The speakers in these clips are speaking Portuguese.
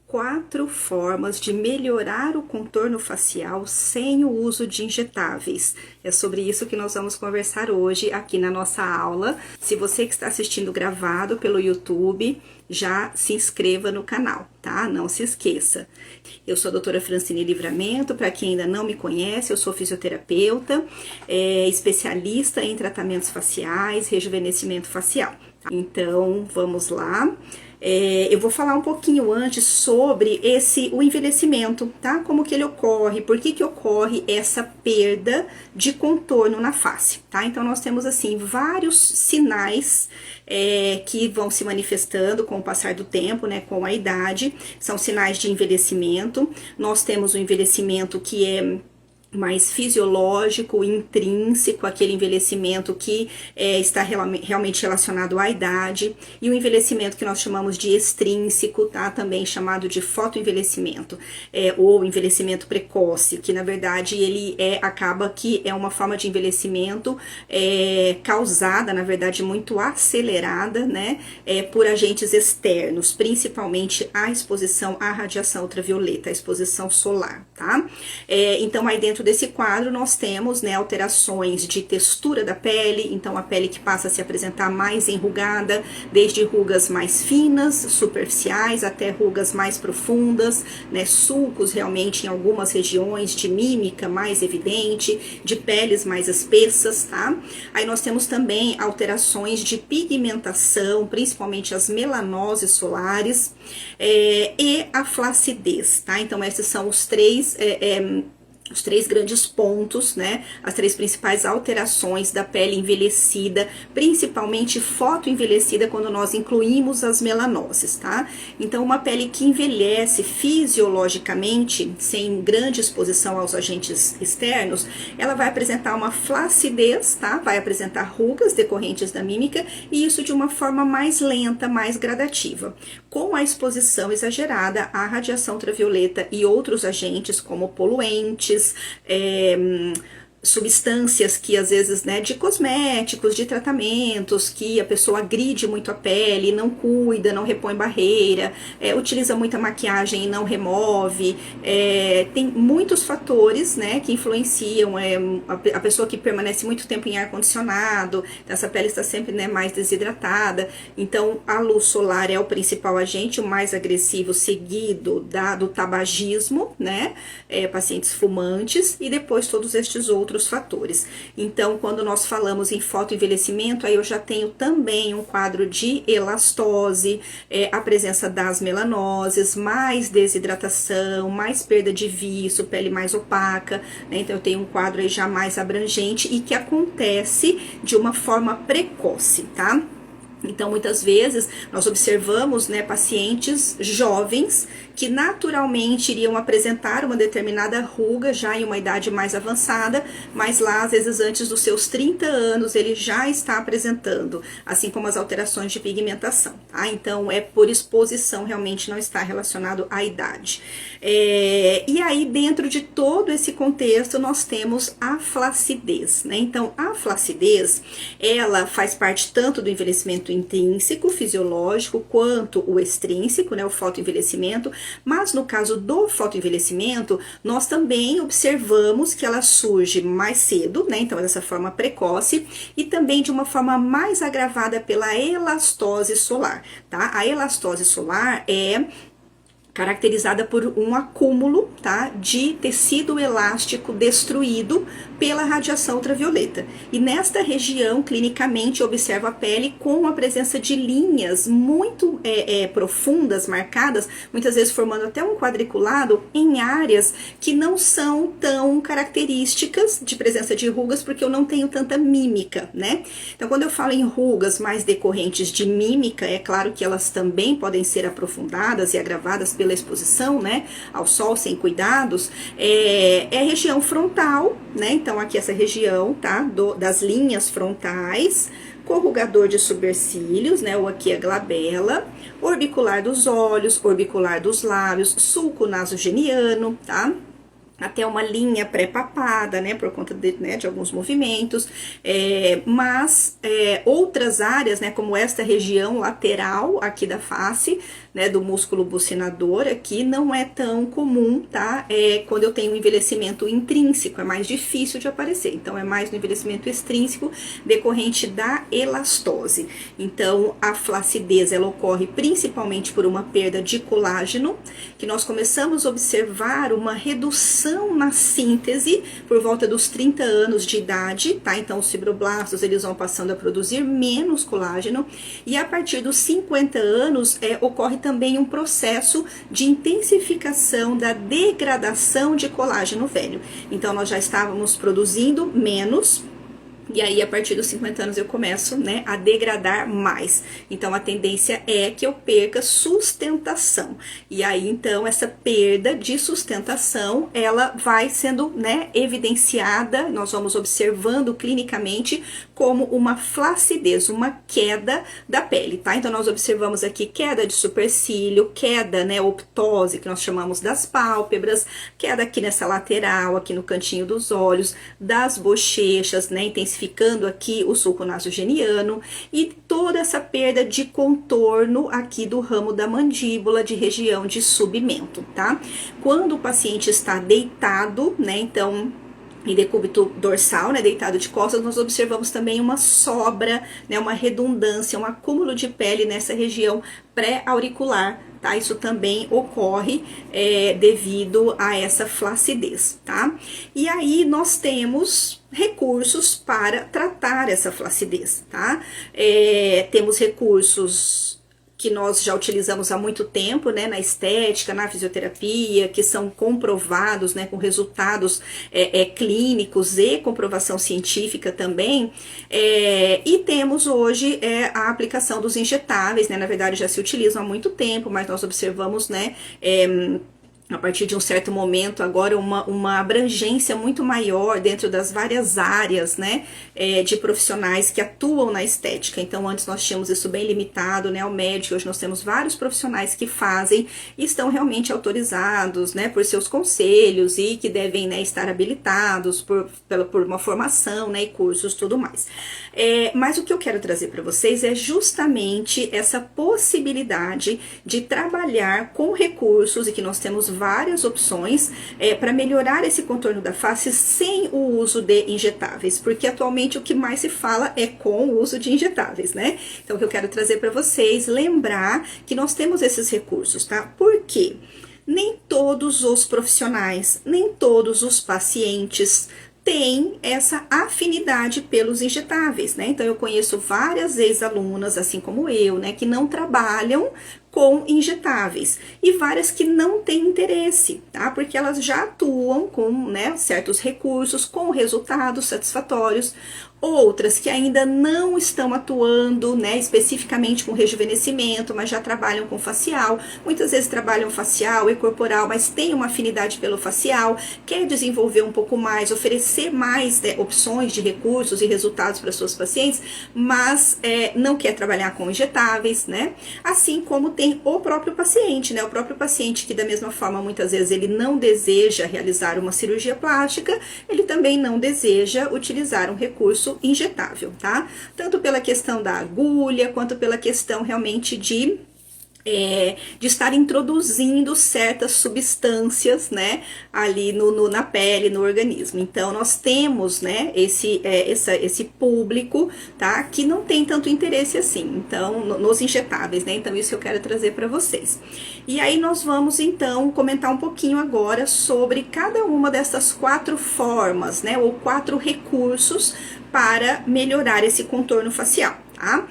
4 formas de melhorar o contorno facial sem o uso de injetáveis. É sobre isso que nós vamos conversar hoje aqui na nossa aula. Se você que está assistindo gravado pelo YouTube, já se inscreva no canal, tá? Não se esqueça. Eu sou a doutora Francine Livramento, para quem ainda não me conhece, eu sou fisioterapeuta, especialista em tratamentos faciais, rejuvenescimento facial. Então, vamos lá. Eu vou falar um pouquinho antes sobre o envelhecimento, tá? Como que ele ocorre, por que ocorre essa perda de contorno na face, tá? Então, nós temos, assim, vários sinais que vão se manifestando com o passar do tempo, né? Com a idade, são sinais de envelhecimento. Nós temos o envelhecimento que é mais fisiológico, intrínseco, aquele envelhecimento que está realmente relacionado à idade, e o envelhecimento que nós chamamos de extrínseco, tá? Também chamado de fotoenvelhecimento, ou envelhecimento precoce, que na verdade ele acaba que é uma forma de envelhecimento causada, na verdade, muito acelerada, né? Por agentes externos, principalmente a exposição à radiação ultravioleta, a exposição solar, tá? Então, aí dentro desse quadro nós temos, né, alterações de textura da pele, então a pele que passa a se apresentar mais enrugada, desde rugas mais finas, superficiais, até rugas mais profundas, né, sulcos realmente em algumas regiões, de mímica mais evidente, de peles mais espessas, tá? Aí nós temos também alterações de pigmentação, principalmente as melanoses solares, e a flacidez, tá? Então esses são os três grandes pontos, né? As 3 principais alterações da pele envelhecida, principalmente fotoenvelhecida, quando nós incluímos as melanoses, tá? Então, uma pele que envelhece fisiologicamente, sem grande exposição aos agentes externos, ela vai apresentar uma flacidez, tá? Vai apresentar rugas decorrentes da mímica, e isso de uma forma mais lenta, mais gradativa. Com a exposição exagerada à radiação ultravioleta e outros agentes, como poluentes, substâncias que às vezes, né, de cosméticos, de tratamentos, que a pessoa agride muito a pele, não cuida, não repõe barreira, utiliza muita maquiagem e não remove, tem muitos fatores, né, que influenciam a pessoa que permanece muito tempo em ar-condicionado, então essa pele está sempre, né, mais desidratada. Então a luz solar é o principal agente, o mais agressivo, seguido do tabagismo, né, pacientes fumantes, e depois todos estes outros fatores. Então, quando nós falamos em fotoenvelhecimento, aí eu já tenho também um quadro de elastose, a presença das melanoses, mais desidratação, mais perda de viço, pele mais opaca, né? Então eu tenho um quadro aí já mais abrangente e que acontece de uma forma precoce, tá? Então, muitas vezes, nós observamos, né, pacientes jovens que naturalmente iriam apresentar uma determinada ruga já em uma idade mais avançada, mas lá, às vezes, antes dos seus 30 anos, ele já está apresentando, assim como as alterações de pigmentação, tá? Então, é por exposição, realmente não está relacionado à idade. E aí, dentro de todo esse contexto, nós temos a flacidez, né? Então, a flacidez, ela faz parte tanto do envelhecimento intrínseco, fisiológico, quanto o extrínseco, né, o fotoenvelhecimento, mas no caso do fotoenvelhecimento, nós também observamos que ela surge mais cedo, né, então dessa forma precoce, e também de uma forma mais agravada pela elastose solar, tá? A elastose solar é caracterizada por um acúmulo, tá, de tecido elástico destruído pela radiação ultravioleta. E nesta região, clinicamente, observa a pele com a presença de linhas muito profundas, marcadas, muitas vezes formando até um quadriculado em áreas que não são tão características de presença de rugas, porque eu não tenho tanta mímica, né? Então, quando eu falo em rugas mais decorrentes de mímica, é claro que elas também podem ser aprofundadas e agravadas pela exposição, né, ao sol sem cuidados, a região frontal, né, então aqui essa região, tá, das linhas frontais, corrugador de supercílios, né, ou aqui a glabela, orbicular dos olhos, orbicular dos lábios, sulco nasogeniano, tá? Até uma linha pré-papada, né, por conta de alguns movimentos, mas outras áreas, né, como esta região lateral aqui da face, né, do músculo bucinador aqui não é tão comum, tá? Quando eu tenho um envelhecimento intrínseco, é mais difícil de aparecer. Então, é mais no envelhecimento extrínseco decorrente da elastose. Então, a flacidez, ela ocorre principalmente por uma perda de colágeno, que nós começamos a observar uma redução na síntese por volta dos 30 anos de idade, tá? Então, os fibroblastos, eles vão passando a produzir menos colágeno, e a partir dos 50 anos, ocorre também um processo de intensificação da degradação de colágeno velho. Então, nós já estávamos produzindo menos, e aí, a partir dos 50 anos, eu começo, né, a degradar mais. Então, a tendência é que eu perca sustentação. E aí, então, essa perda de sustentação, ela vai sendo, né, evidenciada, nós vamos observando clinicamente como uma flacidez, uma queda da pele, tá? Então, nós observamos aqui queda de supercílio, queda, né, optose, que nós chamamos das pálpebras, queda aqui nessa lateral, aqui no cantinho dos olhos, das bochechas, né, intensificando aqui o sulco nasogeniano, e toda essa perda de contorno aqui do ramo da mandíbula, de região de submento, tá? Quando o paciente está deitado, né, então em decúbito dorsal, né, deitado de costas, nós observamos também uma sobra, né, uma redundância, um acúmulo de pele nessa região pré-auricular, tá? Isso também ocorre devido a essa flacidez, tá? E aí nós temos recursos para tratar essa flacidez, tá? Temos recursos que nós já utilizamos há muito tempo, né, na estética, na fisioterapia, que são comprovados, né, com resultados clínicos e comprovação científica também, e temos hoje a aplicação dos injetáveis, né, na verdade já se utilizam há muito tempo, mas nós observamos, né, a partir de um certo momento, agora uma abrangência muito maior dentro das várias áreas, né, de profissionais que atuam na estética. Então, antes nós tínhamos isso bem limitado, né, ao médico. Hoje nós temos vários profissionais que fazem e estão realmente autorizados, né, por seus conselhos e que devem, né, estar habilitados por uma formação, né, e cursos, tudo mais. Mas o que eu quero trazer para vocês é justamente essa possibilidade de trabalhar com recursos, e que nós temos várias opções para melhorar esse contorno da face sem o uso de injetáveis, porque atualmente o que mais se fala é com o uso de injetáveis, né? Então, o que eu quero trazer para vocês, lembrar que nós temos esses recursos, tá? Por quê? Nem todos os profissionais, nem todos os pacientes tem essa afinidade pelos injetáveis, né? Então, eu conheço várias ex-alunas, assim como eu, né, que não trabalham com injetáveis, e várias que não têm interesse, tá? Porque elas já atuam com, né, certos recursos, com resultados satisfatórios. Outras que ainda não estão atuando, né, especificamente com rejuvenescimento, mas já trabalham com facial. Muitas vezes trabalham facial e corporal, mas tem uma afinidade pelo facial, quer desenvolver um pouco mais, oferecer mais, né, opções de recursos e resultados para suas pacientes, mas não quer trabalhar com injetáveis, né? Assim como tem o próprio paciente, né? O próprio paciente que, da mesma forma, muitas vezes ele não deseja realizar uma cirurgia plástica, ele também não deseja utilizar um recurso injetável, tá? Tanto pela questão da agulha, quanto pela questão realmente de estar introduzindo certas substâncias, né, ali na pele, no organismo. Então, nós temos, né, esse público, tá, que não tem tanto interesse assim, então, nos injetáveis, né, então isso eu quero trazer para vocês. E aí nós vamos, então, comentar um pouquinho agora sobre cada uma dessas 4 formas, né, ou 4 recursos para melhorar esse contorno facial, tá?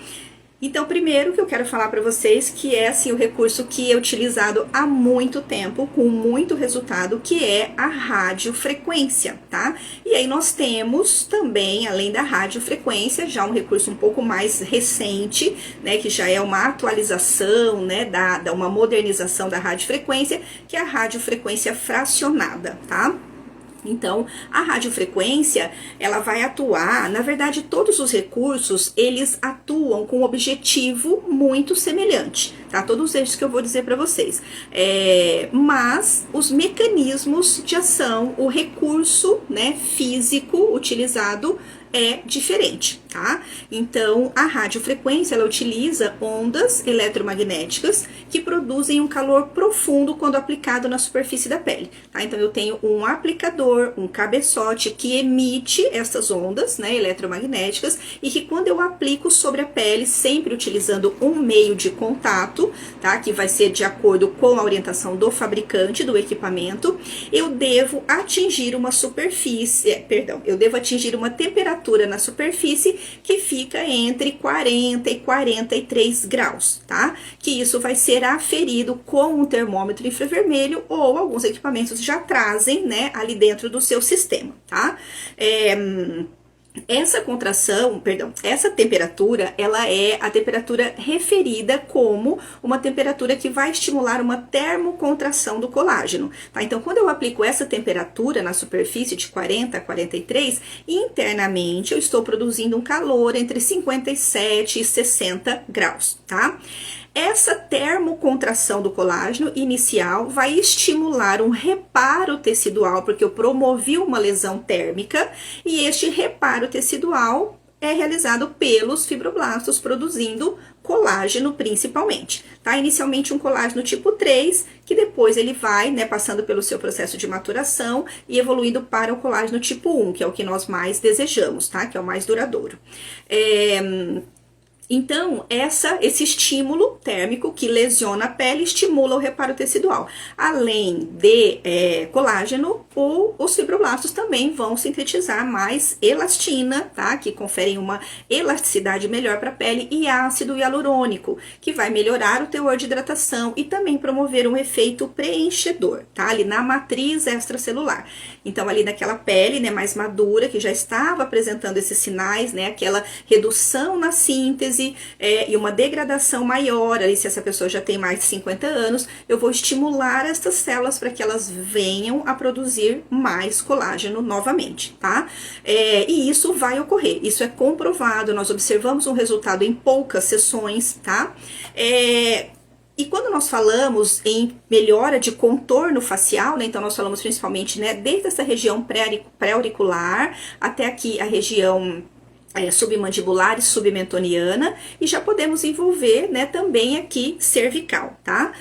Então, primeiro que eu quero falar para vocês, que é assim o recurso que é utilizado há muito tempo, com muito resultado, que é a radiofrequência, tá? E aí nós temos também, além da radiofrequência, já um recurso um pouco mais recente, né, que já é uma atualização, né, uma modernização da radiofrequência, que é a radiofrequência fracionada, tá? Então, a radiofrequência, ela vai atuar, na verdade, todos os recursos, eles atuam com um objetivo muito semelhante, tá? Todos esses que eu vou dizer para vocês. Mas, os mecanismos de ação, o recurso, né, físico utilizado é diferente, tá? Então, a radiofrequência, ela utiliza ondas eletromagnéticas que produzem um calor profundo quando aplicado na superfície da pele, tá? Então, eu tenho um aplicador, um cabeçote que emite essas ondas, né, eletromagnéticas, e que quando eu aplico sobre a pele, sempre utilizando um meio de contato, tá? Que vai ser de acordo com a orientação do fabricante do equipamento, eu devo atingir uma eu devo atingir uma temperatura na superfície que fica entre 40 e 43 graus, tá? Que isso vai ser aferido com um termômetro infravermelho ou alguns equipamentos já trazem, né, ali dentro do seu sistema, tá? Essa temperatura, ela é a temperatura referida como uma temperatura que vai estimular uma termocontração do colágeno, tá? Então, quando eu aplico essa temperatura na superfície de 40 a 43, internamente eu estou produzindo um calor entre 57 e 60 graus, tá? Essa termocontração do colágeno inicial vai estimular um reparo tecidual, porque eu promovi uma lesão térmica, e este reparo tecidual é realizado pelos fibroblastos, produzindo colágeno principalmente, tá? Inicialmente um colágeno tipo 3, que depois ele vai, né, passando pelo seu processo de maturação e evoluindo para o colágeno tipo 1, que é o que nós mais desejamos, tá? Que é o mais duradouro. Então, esse estímulo térmico que lesiona a pele estimula o reparo tecidual. Além de colágeno, os fibroblastos também vão sintetizar mais elastina, tá? Que conferem uma elasticidade melhor para a pele, e ácido hialurônico, que vai melhorar o teor de hidratação e também promover um efeito preenchedor, tá? Ali na matriz extracelular. Então, ali naquela pele, né, mais madura, que já estava apresentando esses sinais, né? Aquela redução na síntese, e uma degradação maior, aí se essa pessoa já tem mais de 50 anos, eu vou estimular essas células para que elas venham a produzir mais colágeno novamente, tá? E isso vai ocorrer, isso é comprovado, nós observamos um resultado em poucas sessões, tá? E quando nós falamos em melhora de contorno facial, né, então nós falamos principalmente, né, desde essa região pré-auricular até aqui a região submandibular e submentoniana, e já podemos envolver, né, também aqui cervical, tá?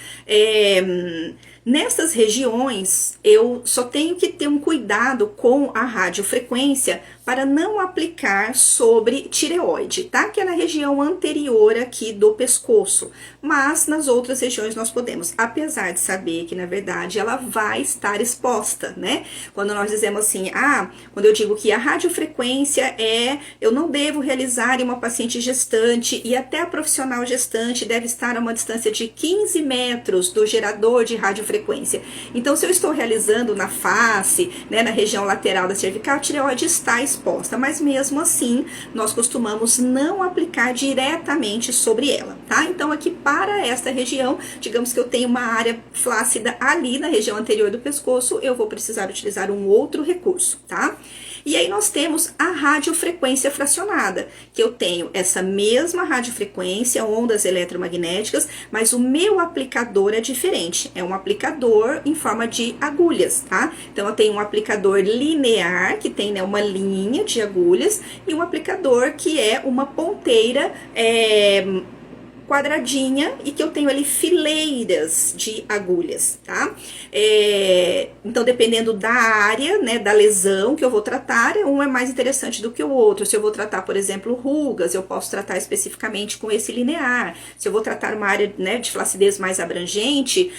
Nessas regiões, eu só tenho que ter um cuidado com a radiofrequência para não aplicar sobre tireoide, tá? Que é na região anterior aqui do pescoço, mas nas outras regiões nós podemos, apesar de saber que, na verdade, ela vai estar exposta, né? Quando nós dizemos assim, quando eu digo que a radiofrequência eu não devo realizar em uma paciente gestante, e até a profissional gestante deve estar a uma distância de 15 metros do gerador de radiofrequência. Então, se eu estou realizando na face, né, na região lateral da cervical, a tireoide está exposta, mas mesmo assim, nós costumamos não aplicar diretamente sobre ela, tá? Então, aqui para esta região, digamos que eu tenho uma área flácida ali na região anterior do pescoço, eu vou precisar utilizar um outro recurso, tá? E aí nós temos a radiofrequência fracionada, que eu tenho essa mesma radiofrequência, ondas eletromagnéticas, mas o meu aplicador é diferente. É um aplicador em forma de agulhas, tá? Então, eu tenho um aplicador linear, que tem, né, uma linha de agulhas, e um aplicador que é uma ponteira quadradinha, e que eu tenho ali fileiras de agulhas, tá? Então, dependendo da área, né, da lesão que eu vou tratar, um é mais interessante do que o outro. Se eu vou tratar, por exemplo, rugas, eu posso tratar especificamente com esse linear. Se eu vou tratar uma área, né, de flacidez mais abrangente,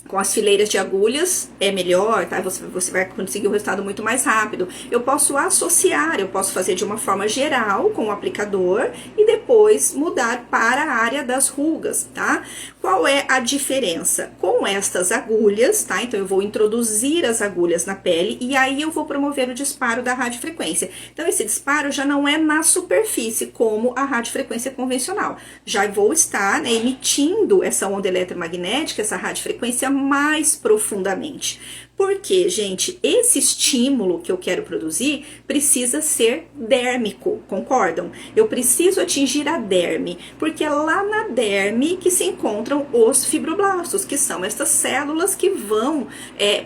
com as fileiras de agulhas é melhor, tá? Você vai conseguir um resultado muito mais rápido. Eu posso associar, eu posso fazer de uma forma geral com o aplicador e depois mudar para a área das rugas, tá? Qual é a diferença? Com estas agulhas, tá? Então, eu vou introduzir as agulhas na pele e aí eu vou promover o disparo da radiofrequência. Então, esse disparo já não é na superfície, como a radiofrequência convencional. Já vou estar, né, emitindo essa onda eletromagnética, essa radiofrequência, mais profundamente. Porque, gente, esse estímulo que eu quero produzir precisa ser dérmico, concordam? Eu preciso atingir a derme, porque é lá na derme que se encontram os fibroblastos, que são essas células que vão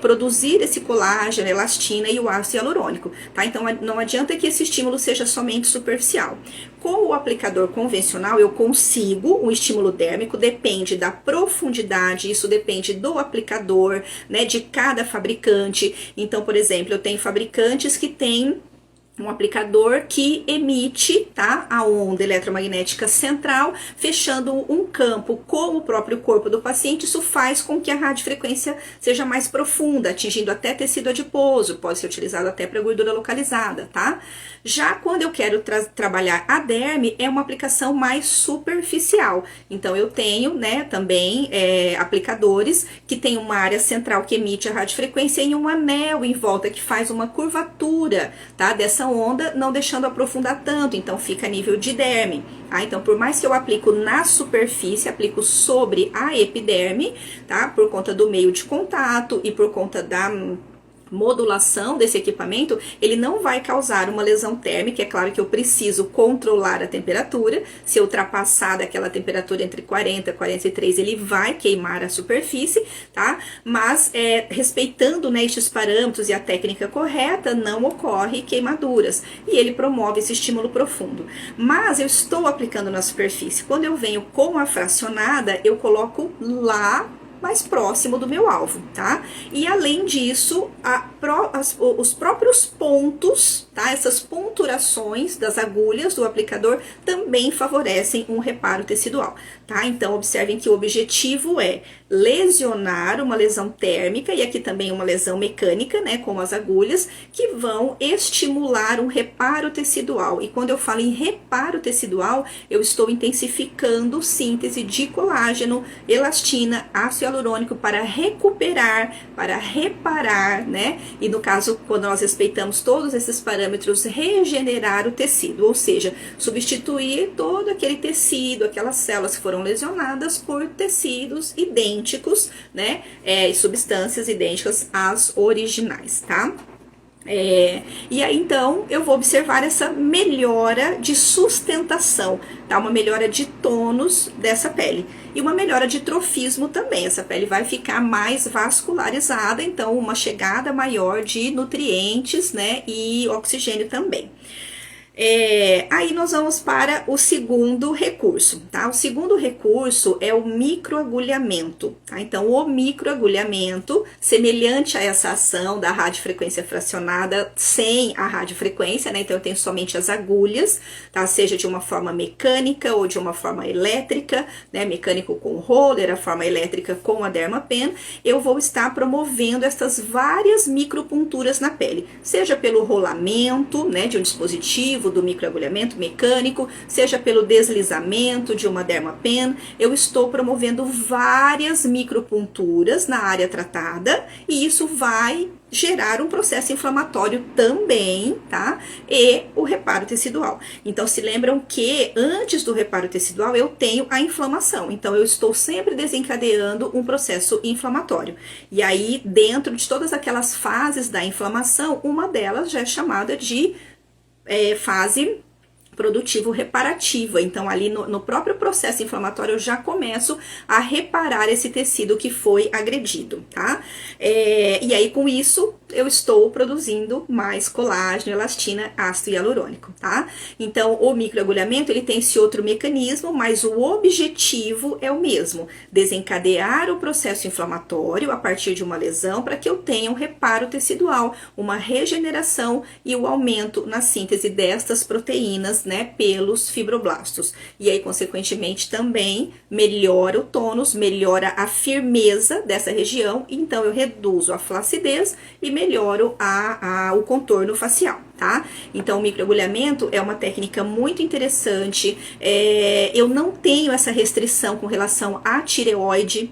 produzir esse colágeno, elastina e o ácido hialurônico, tá? Então, não adianta que esse estímulo seja somente superficial. Com o aplicador convencional, eu consigo um estímulo dérmico, depende da profundidade, isso depende do aplicador, né, de cada fabricante. Então, por exemplo, eu tenho fabricantes que têm um aplicador que emite, tá, a onda eletromagnética central, fechando um campo com o próprio corpo do paciente. Isso faz com que a radiofrequência seja mais profunda, atingindo até tecido adiposo, pode ser utilizado até para gordura localizada, tá? Já quando eu quero trabalhar a derme, é uma aplicação mais superficial. Então, eu tenho, né, também aplicadores que tem uma área central que emite a radiofrequência e um anel em volta que faz uma curvatura, tá, dessa onda, não deixando aprofundar tanto, então fica a nível de derme. Tá? Então, por mais que eu aplico na superfície, aplico sobre a epiderme, tá, por conta do meio de contato e por conta da modulação desse equipamento, ele não vai causar uma lesão térmica. É claro que eu preciso controlar a temperatura. Se eu ultrapassar daquela temperatura entre 40 e 43, ele vai queimar a superfície, tá? Mas respeitando, né, estes parâmetros e a técnica correta, não ocorre queimaduras. E ele promove esse estímulo profundo. Mas eu estou aplicando na superfície. Quando eu venho com a fracionada, eu coloco lá mais próximo do meu alvo, tá? E além disso, os próprios pontos, tá? Essas ponturações das agulhas do aplicador também favorecem um reparo tecidual, tá? Então, observem que o objetivo é lesionar uma lesão térmica e aqui também uma lesão mecânica, né? Com as agulhas, que vão estimular um reparo tecidual. E quando eu falo em reparo tecidual, eu estou intensificando síntese de colágeno, elastina, ácido hialurônico para recuperar, para reparar, né? E no caso, quando nós respeitamos todos esses parâmetros, regenerar o tecido, ou seja, substituir todo aquele tecido, aquelas células que foram lesionadas por tecidos idênticos, né? E substâncias idênticas às originais, tá? E aí então eu vou observar essa melhora de sustentação, tá? Uma melhora de tônus dessa pele e uma melhora de trofismo também. Essa pele vai ficar mais vascularizada, então uma chegada maior de nutrientes, né, e oxigênio também. Aí nós vamos para o segundo recurso, tá? O segundo recurso é o microagulhamento, tá? Então, o microagulhamento, semelhante a essa ação da radiofrequência fracionada sem a radiofrequência, né? Então, eu tenho somente as agulhas, tá? Seja de uma forma mecânica ou de uma forma elétrica, né? Mecânico com roller, a forma elétrica com a Dermapen, eu vou estar promovendo essas várias micropunturas na pele, seja pelo rolamento, né, de um dispositivo, do microagulhamento mecânico, seja pelo deslizamento de uma Dermapen, eu estou promovendo várias micropunturas na área tratada e isso vai gerar um processo inflamatório também, tá? E o reparo tecidual. Então, se lembram que antes do reparo tecidual eu tenho a inflamação. Então, eu estou sempre desencadeando um processo inflamatório. E aí, dentro de todas aquelas fases da inflamação, uma delas já é chamada de fase produtivo-reparativa. Então, ali no próprio processo inflamatório, eu já começo a reparar esse tecido que foi agredido, tá? E aí, com isso, eu estou produzindo mais colágeno, elastina, ácido hialurônico, tá? Então, o microagulhamento, ele tem esse outro mecanismo, mas o objetivo é o mesmo, desencadear o processo inflamatório a partir de uma lesão para que eu tenha um reparo tecidual, uma regeneração e o aumento na síntese destas proteínas, né, pelos fibroblastos. E aí, consequentemente, também melhora o tônus, melhora a firmeza dessa região, então eu reduzo a flacidez e melhoro o contorno facial, tá? Então, o microagulhamento é uma técnica muito interessante. Eu não tenho essa restrição com relação à tireoide.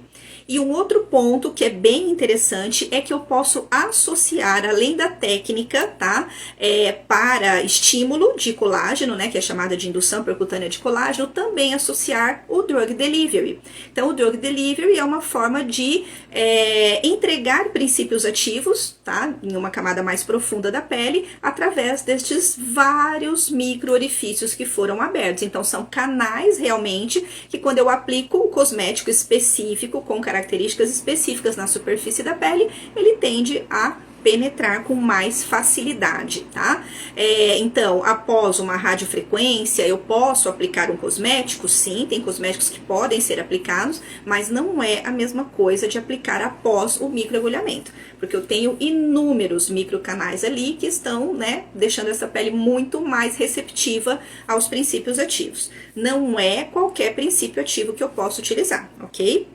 E um outro ponto que é bem interessante é que eu posso associar, além da técnica, tá? Para estímulo de colágeno, né? Que é chamada de indução percutânea de colágeno, também associar o drug delivery. Então, o drug delivery é uma forma de entregar princípios ativos, tá? Em uma camada mais profunda da pele, através destes vários micro orifícios que foram abertos. Então, são canais realmente que, quando eu aplico o cosmético específico, com características específicas na superfície da pele, ele tende a penetrar com mais facilidade, tá? Então, após uma radiofrequência, eu posso aplicar um cosmético? Sim, tem cosméticos que podem ser aplicados, mas não é a mesma coisa de aplicar após o microagulhamento, porque eu tenho inúmeros microcanais ali que estão, né, deixando essa pele muito mais receptiva aos princípios ativos. Não é qualquer princípio ativo que eu posso utilizar, ok?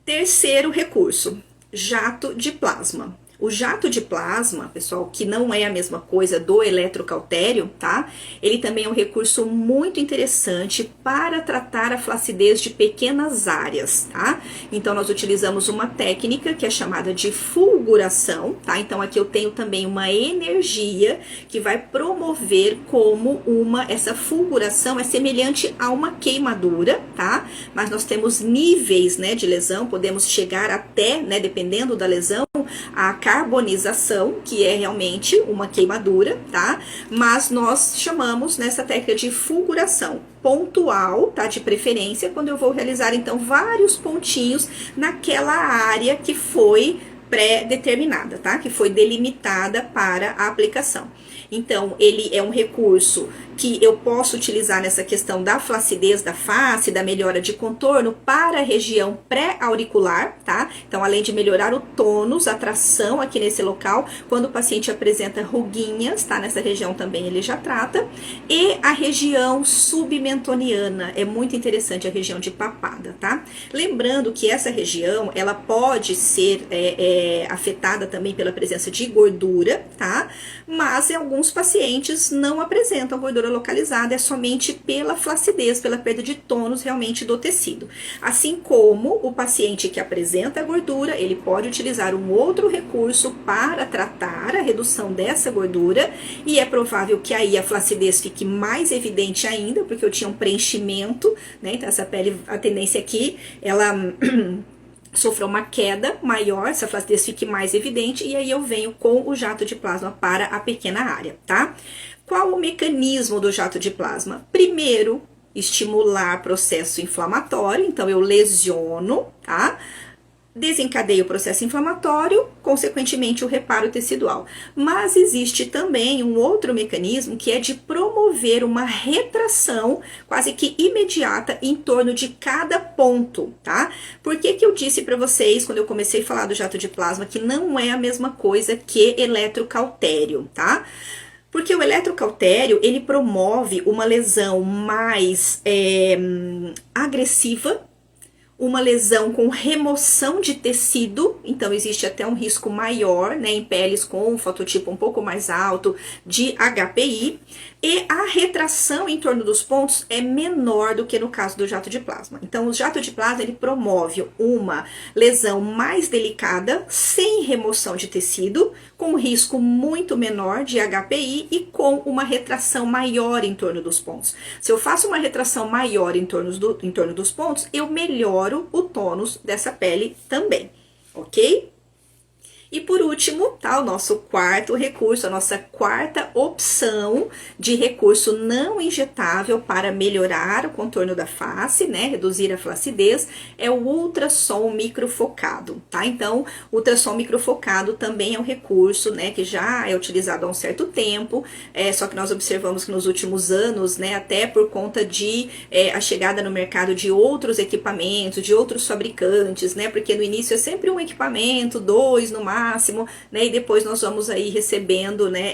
Terceiro recurso, jato de plasma. O jato de plasma, pessoal, que não é a mesma coisa do eletrocautério, tá? Ele também é um recurso muito interessante para tratar a flacidez de pequenas áreas, tá? Então, nós utilizamos uma técnica que é chamada de fulguração, tá? Então, aqui eu tenho também uma energia que vai promover como essa fulguração é semelhante a uma queimadura, tá? Mas nós temos níveis, né, de lesão, podemos chegar até, né, dependendo da lesão, a carbonização, que é realmente uma queimadura, tá? Mas nós chamamos nessa técnica de fulguração pontual, tá? De preferência, quando eu vou realizar, então, vários pontinhos naquela área que foi pré-determinada, tá? Que foi delimitada para a aplicação. Então, ele é um recurso que eu posso utilizar nessa questão da flacidez da face, da melhora de contorno para a região pré-auricular, tá? Então, além de melhorar o tônus, a tração aqui nesse local, quando o paciente apresenta ruguinhas, tá? Nessa região também ele já trata. E a região submentoniana, é muito interessante a região de papada, tá? Lembrando que essa região, ela pode ser afetada também pela presença de gordura, tá? Mas em alguns pacientes não apresentam gordura localizada, é somente pela flacidez, pela perda de tônus realmente do tecido. Assim como o paciente que apresenta gordura, ele pode utilizar um outro recurso para tratar a redução dessa gordura, e é provável que aí a flacidez fique mais evidente ainda, porque eu tinha um preenchimento, né? Então essa pele, a tendência aqui, ela sofreu uma queda maior, essa flacidez fique mais evidente, e aí eu venho com o jato de plasma para a pequena área, tá? Qual o mecanismo do jato de plasma? Primeiro, estimular processo inflamatório, então eu lesiono, tá? Desencadeia o processo inflamatório, consequentemente o reparo tecidual. Mas existe também um outro mecanismo que é de promover uma retração quase que imediata em torno de cada ponto, tá? Por que que eu disse para vocês, quando eu comecei a falar do jato de plasma, que não é a mesma coisa que eletrocautério, tá? Porque o eletrocautério, ele promove uma lesão mais agressiva, uma lesão com remoção de tecido, então existe até um risco maior, né, em peles com um fototipo um pouco mais alto de HPI, e a retração em torno dos pontos é menor do que no caso do jato de plasma. Então, o jato de plasma, ele promove uma lesão mais delicada, sem remoção de tecido, com um risco muito menor de HPI e com uma retração maior em torno dos pontos. Se eu faço uma retração maior em torno dos pontos, eu melhoro o tônus dessa pele também, ok? E por último, tá, o nosso quarto recurso, a nossa quarta opção de recurso não injetável para melhorar o contorno da face, né, reduzir a flacidez, é o ultrassom microfocado, tá? Então, o ultrassom microfocado também é um recurso, né, que já é utilizado há um certo tempo, só que nós observamos que nos últimos anos, né, até por conta de a chegada no mercado de outros equipamentos, de outros fabricantes, né, porque no início é sempre um equipamento, dois no máximo, né, e depois nós vamos aí recebendo, né,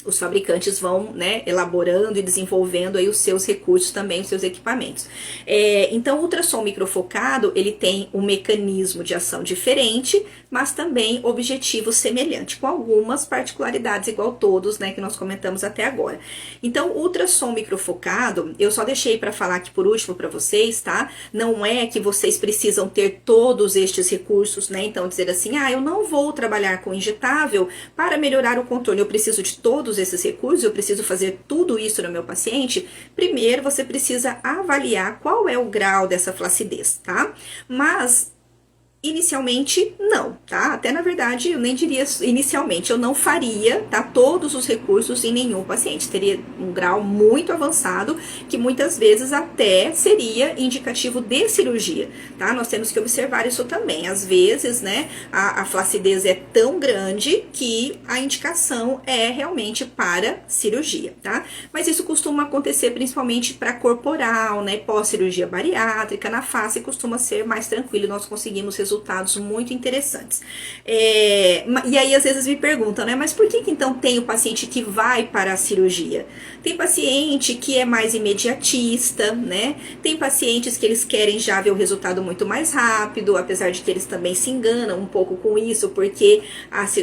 os fabricantes vão, né, elaborando e desenvolvendo aí os seus recursos também, os seus equipamentos. Então, o ultrassom microfocado, ele tem um mecanismo de ação diferente, mas também objetivo semelhante, com algumas particularidades, igual todos, né, que nós comentamos até agora. Então, o ultrassom microfocado, eu só deixei para falar aqui por último para vocês, tá? Não é que vocês precisam ter todos estes recursos, né? Então, dizer assim, eu não vou trabalhar com injetável para melhorar o contorno, eu preciso de todos esses recursos, eu preciso fazer tudo isso no meu paciente. Primeiro, você precisa avaliar qual é o grau dessa flacidez, tá? Mas inicialmente, não, tá? Até na verdade, eu nem diria inicialmente, eu não faria, tá? Todos os recursos em nenhum paciente. Teria um grau muito avançado, que muitas vezes até seria indicativo de cirurgia, tá? Nós temos que observar isso também. Às vezes, né, a flacidez é tão grande que a indicação é realmente para cirurgia, tá? Mas isso costuma acontecer principalmente para corporal, né? Pós-cirurgia bariátrica, na face costuma ser mais tranquilo, nós conseguimos resultados muito interessantes. E aí às vezes me perguntam, né, mas por que então tem o paciente que vai para a cirurgia? Tem paciente que é mais imediatista, né? Tem pacientes que eles querem já ver o resultado muito mais rápido, apesar de que eles também se enganam um pouco com isso, porque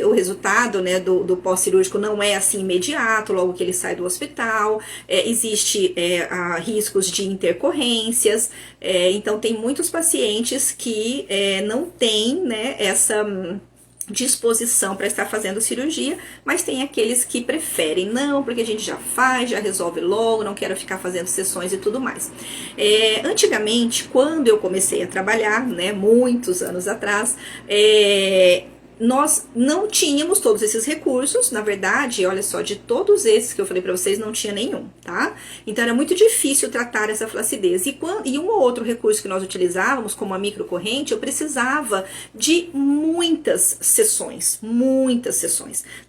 o resultado, né, do pós-cirúrgico não é assim imediato, logo que ele sai do hospital, existe riscos de intercorrências, então tem muitos pacientes que não tem, né, essa disposição para estar fazendo cirurgia, mas tem aqueles que preferem, não, porque a gente já faz, já resolve logo, não quero ficar fazendo sessões e tudo mais. Antigamente, quando eu comecei a trabalhar, né, muitos anos atrás, nós não tínhamos todos esses recursos, na verdade, olha só, de todos esses que eu falei para vocês, não tinha nenhum, tá? Então era muito difícil tratar essa flacidez. E um ou outro recurso que nós utilizávamos, como a microcorrente, eu precisava de muitas sessões,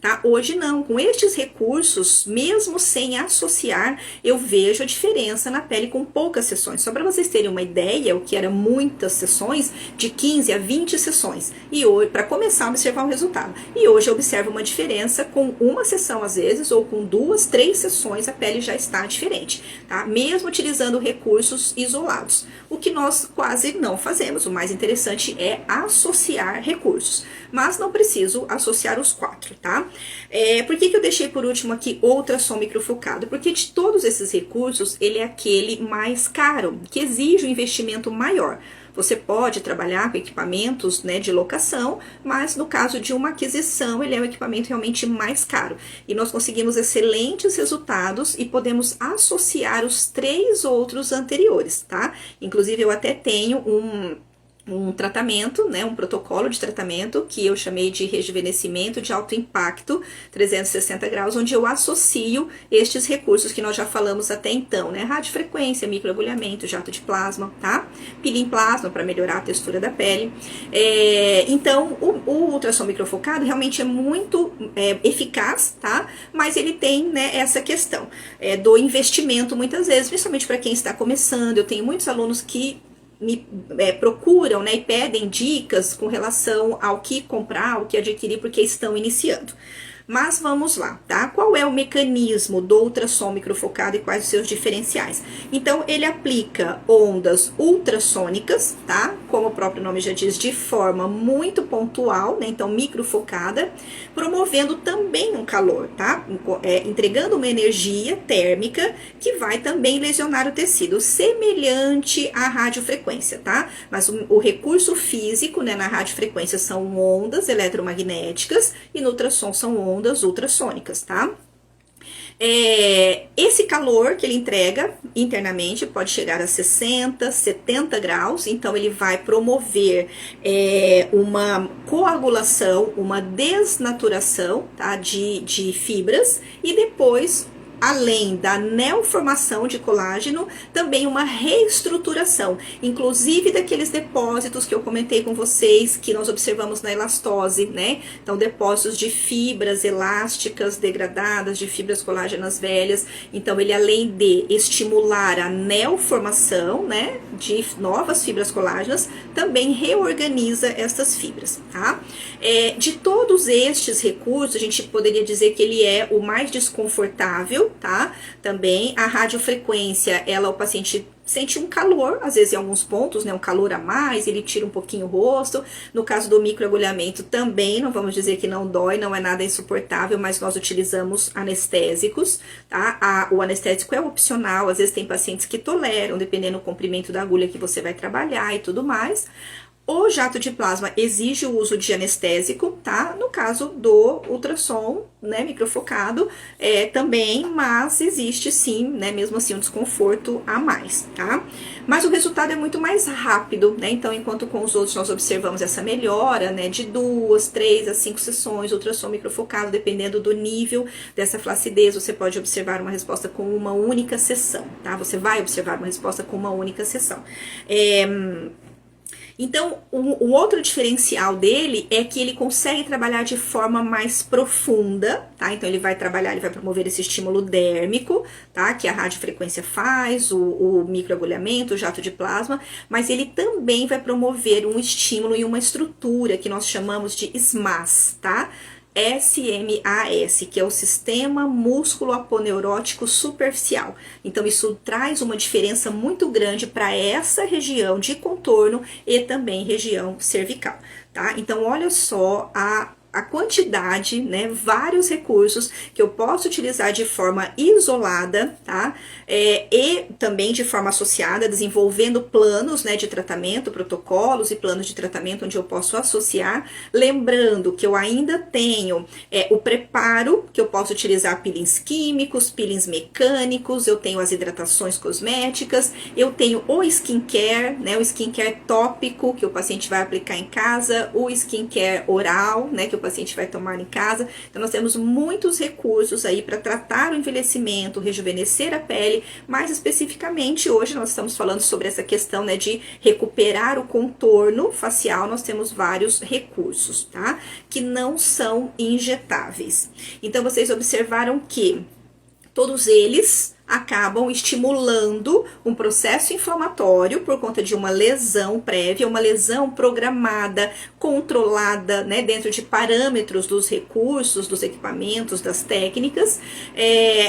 tá? Hoje não, com estes recursos, mesmo sem associar, eu vejo a diferença na pele com poucas sessões. Só para vocês terem uma ideia, o que era muitas sessões, de 15 a 20 sessões. E hoje, para começar a observar um resultado. E hoje eu observo uma diferença com uma sessão às vezes, ou com 2, 3 sessões, a pele já está diferente, tá? Mesmo utilizando recursos isolados. O que nós quase não fazemos. O mais interessante é associar recursos. Mas não preciso associar os 4, tá? Por que eu deixei por último aqui ultrassom microfocado? Porque de todos esses recursos, ele é aquele mais caro, que exige um investimento maior. Você pode trabalhar com equipamentos, né, de locação, mas no caso de uma aquisição, ele é um equipamento realmente mais caro. E nós conseguimos excelentes resultados e podemos associar os 3 outros anteriores, tá? Inclusive, eu até tenho um tratamento, né, um protocolo de tratamento que eu chamei de rejuvenescimento de alto impacto 360 graus, onde eu associo estes recursos que nós já falamos até então, né, radiofrequência, microagulhamento, jato de plasma, tá? Peeling plasma para melhorar a textura da pele. Então, o ultrassom microfocado realmente é muito eficaz, tá? Mas ele tem, né, essa questão do investimento muitas vezes, principalmente para quem está começando. Eu tenho muitos alunos que me procuram, né, e pedem dicas com relação ao que comprar, ao que adquirir, porque estão iniciando. Mas vamos lá, tá? Qual é o mecanismo do ultrassom microfocado e quais os seus diferenciais? Então, ele aplica ondas ultrassônicas, tá? Como o próprio nome já diz, de forma muito pontual, né? Então, microfocada, promovendo também um calor, tá? Entregando uma energia térmica que vai também lesionar o tecido, semelhante à radiofrequência, tá? Mas o recurso físico, né, na radiofrequência são ondas eletromagnéticas e no ultrassom são ondas ultrassônicas, tá? Esse calor que ele entrega internamente pode chegar a 60, 70 graus, então ele vai promover uma coagulação, uma desnaturação, tá, de fibras, e depois além da neoformação de colágeno, também uma reestruturação, inclusive daqueles depósitos que eu comentei com vocês, que nós observamos na elastose, né? Então, depósitos de fibras elásticas degradadas, de fibras colágenas velhas. Então, ele além de estimular a neoformação, né, de novas fibras colágenas, também reorganiza essas fibras, tá? De todos estes recursos, a gente poderia dizer que ele é o mais desconfortável, tá? Também a radiofrequência, o paciente sente um calor, às vezes em alguns pontos, né, um calor a mais, ele tira um pouquinho o rosto. No caso do microagulhamento também, não vamos dizer que não dói, não é nada insuportável, mas nós utilizamos anestésicos, tá? O anestésico é opcional, às vezes tem pacientes que toleram, dependendo do comprimento da agulha que você vai trabalhar e tudo mais. O jato de plasma exige o uso de anestésico, tá? No caso do ultrassom, né, microfocado, também, mas existe sim, né, mesmo assim um desconforto a mais, tá? Mas o resultado é muito mais rápido, né? Então, enquanto com os outros nós observamos essa melhora, né, de 2, 3 a 5 sessões, ultrassom microfocado, dependendo do nível dessa flacidez, você pode observar uma resposta com uma única sessão, tá? Você vai observar uma resposta com uma única sessão. Então, o outro diferencial dele é que ele consegue trabalhar de forma mais profunda, tá? Então, ele vai promover esse estímulo dérmico, tá? Que a radiofrequência faz, o microagulhamento, o jato de plasma, mas ele também vai promover um estímulo e uma estrutura que nós chamamos de SMAS, tá? SMAS, que é o Sistema Músculo-Aponeurótico Superficial. Então, isso traz uma diferença muito grande para essa região de contorno e também região cervical, tá? Então, olha só a quantidade, né, vários recursos que eu posso utilizar de forma isolada, tá? E também de forma associada, desenvolvendo planos, né, de tratamento, protocolos e planos de tratamento onde eu posso associar. Lembrando que eu ainda tenho o preparo, que eu posso utilizar peelings químicos, peelings mecânicos, eu tenho as hidratações cosméticas, eu tenho o skincare, né, o skincare tópico que o paciente vai aplicar em casa, o skincare oral, né, que o paciente vai tomar em casa. Então, nós temos muitos recursos aí para tratar o envelhecimento, rejuvenescer a pele, mais especificamente hoje nós estamos falando sobre essa questão, né, de recuperar o contorno facial. Nós temos vários recursos, tá? Que não são injetáveis. Então, vocês observaram que todos eles acabam estimulando um processo inflamatório por conta de uma lesão prévia, uma lesão programada, controlada, né, dentro de parâmetros dos recursos, dos equipamentos, das técnicas.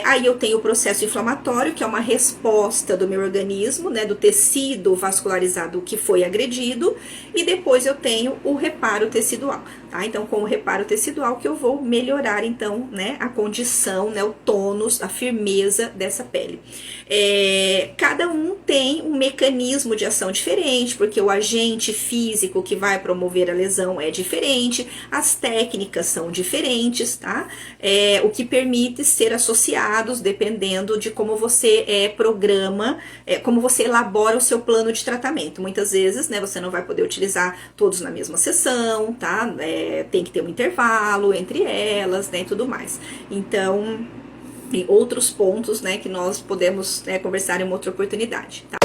Aí eu tenho o processo inflamatório, que é uma resposta do meu organismo, né, do tecido vascularizado que foi agredido, e depois eu tenho o reparo tecidual, tá? Então, com o reparo tecidual que eu vou melhorar, então, né, a condição, né, o tônus, a firmeza dessa pele. Cada um tem um mecanismo de ação diferente, porque o agente físico que vai promover a lesão é diferente, as técnicas são diferentes, tá? O que permite ser associados dependendo de como você programa, como você elabora o seu plano de tratamento. Muitas vezes, né, você não vai poder utilizar todos na mesma sessão, tá? Tem que ter um intervalo entre elas, né, e tudo mais. Então, tem outros pontos, né, que nós podemos conversar em uma outra oportunidade, tá?